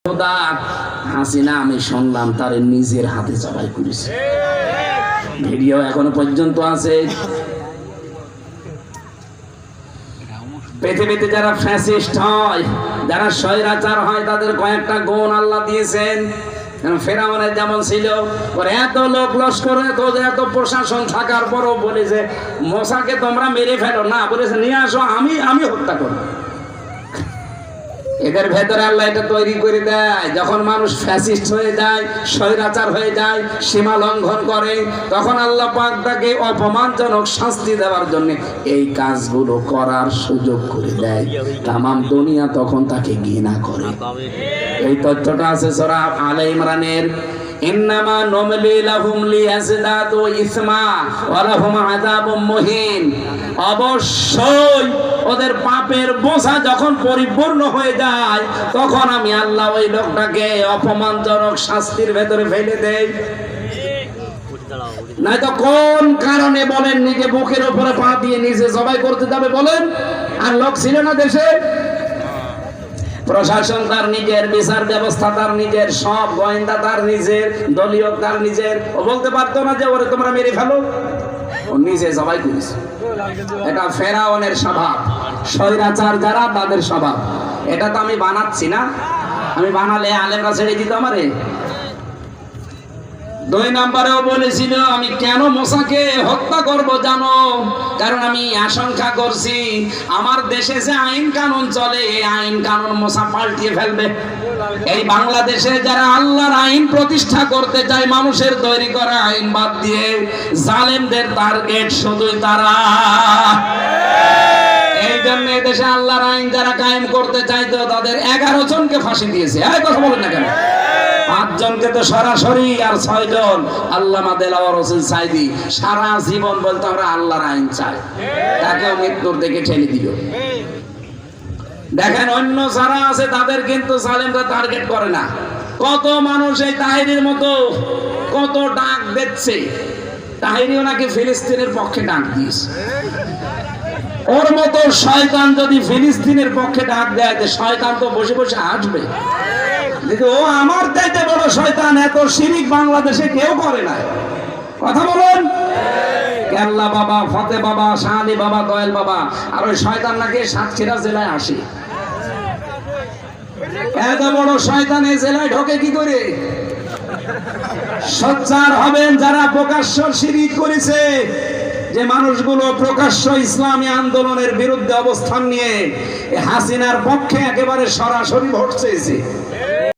হাসিনা আমি শুনলাম তার নিজের হাতে জবাই করেছে, ভিডিও এখনো পর্যন্ত আছে। পৃথিবীতে যারা ফ্যাসিস্ট হয়, যারা স্বৈরাচার হয়, তাদের কয়েকটা গুণ আল্লাহ দিয়েছেন। ফেরাউনের যেমন ছিল, ওর এত লোক লস্কর, এত প্রশাসন থাকার পরও বলেছে মোসাকে তোমরা মেরে ফেলো না, বলেছে নিয়ে আসো, আমি হত্যা করবো। এদের ভেতরে আল্লাহ এটা তৈরি করে দেয়। যখন মানুষ ফ্যাসিস্ট হয়ে যায়, স্বৈরাচার হয়ে যায়, সীমা লঙ্ঘন করে, তখন আল্লাহ পাক তাকে অপমানজনক শাস্তি দেওয়ার জন্য এই কাজগুলো করার সুযোগ করে দেয়। তামাম দুনিয়া তখন তাকে ঘৃণা করে। এই তথ্যটা আছে সূরা আলে ইমরানের, ইন্নামা নুমলি লাহুম লিয়াজদাদু ইসমা ওয়া লাহুম আযাবুম মুহিন। অবশ্যই ওদের পাপের বোঝা যখন পরিপূর্ণ হয়ে যায়, তখন আমি আল্লাহ ওই লোকটাকে অপমানজনক শাস্তির ভেতরে ফেলে দেই। নয়তো কোন কারণে বলেন নিজে বুকের উপরে পা দিয়ে নিজে জবাই করতে যাবে বলেন? আর লোক ছিল না দেশে? প্রশাসন তার নিজের, বিচার ব্যবস্থা তার নিজের, সব গোয়েন্দা তার নিজের, দলীয় তার নিজের। ও বলতে পারতো না যে ওরে তোমরা মেরে ফেলো? ও নিজে জবাই করেছে। এটা ফেরাউনের স্বভাব, স্বৈরাচার যারা তাদের স্বভাব। এটা তো আমি বানাচ্ছি না, আমি বানালে আলেমরা ছেড়ে দিত আমারে। 2 নম্বরেও বলেছিল আমি কেন মোসাকে হত্যা করব জানো? কারণ আমি আশঙ্কা করছি আমার দেশে যে আইন কানুন চলে, এই আইন কানুন মোসা পাল্টিয়ে ফেলবে। এই বাংলাদেশে যারা আল্লাহর আইন প্রতিষ্ঠা করতে চায়, মানুষের তৈরি করা আইন বাদ দিয়ে, জালেমদের টার্গেট শুধুই তারা। এই জন্য দেশে আল্লাহর আইন যারা কায়েম করতে চাইতো, তাদের 11 জনকে ফাঁসি দিয়েছে। এই কথা বলেন না কেন? 5 জনকে তো সরাসরি, আর 6 জন আল্লামা দেলাওয়ার হোসেন সাইদি সারা জীবন বলতো আমরা আল্লাহর আইন চাই, তাকেও মৃত্যুর দিকে ঠেলে দিল। দেখেন অন্য যারা আছে তাদের কিন্তু জালেমরা টার্গেট করে না। কত মানুষ এই তাহিরির মতো কত ডাক দিচ্ছে, তাহিরিও নাকি ফিলিস্তিনের পক্ষে ডাক দিয়েছে। ওর মতো শয়তান যদি ফিলিস্তিনের পক্ষে ডাক দেয়, শয়তান তো বসে বসে আসবে। ও আমার চাইতে বড় শয়তান, এত শিরিক বাংলাদেশে কেউ করে না। কথা বলুন। কেল্লা বাবা, ফতে বাবা, শাহালি বাবা, দয়াল বাবা, আর ওই শয়তান নাকি সাতক্ষীরা জেলায় আসে। এত বড় শয়তান এই জেলায় ঢোকে কি করে? সোচ্চার হবেন যারা প্রকাশ্য শিরিক করেছে, যে মানুষগুলো প্রকাশ্য ইসলামী আন্দোলনের বিরুদ্ধে অবস্থান নিয়ে হাসিনার পক্ষে একেবারে সরাসরি ভোট চেয়েছে।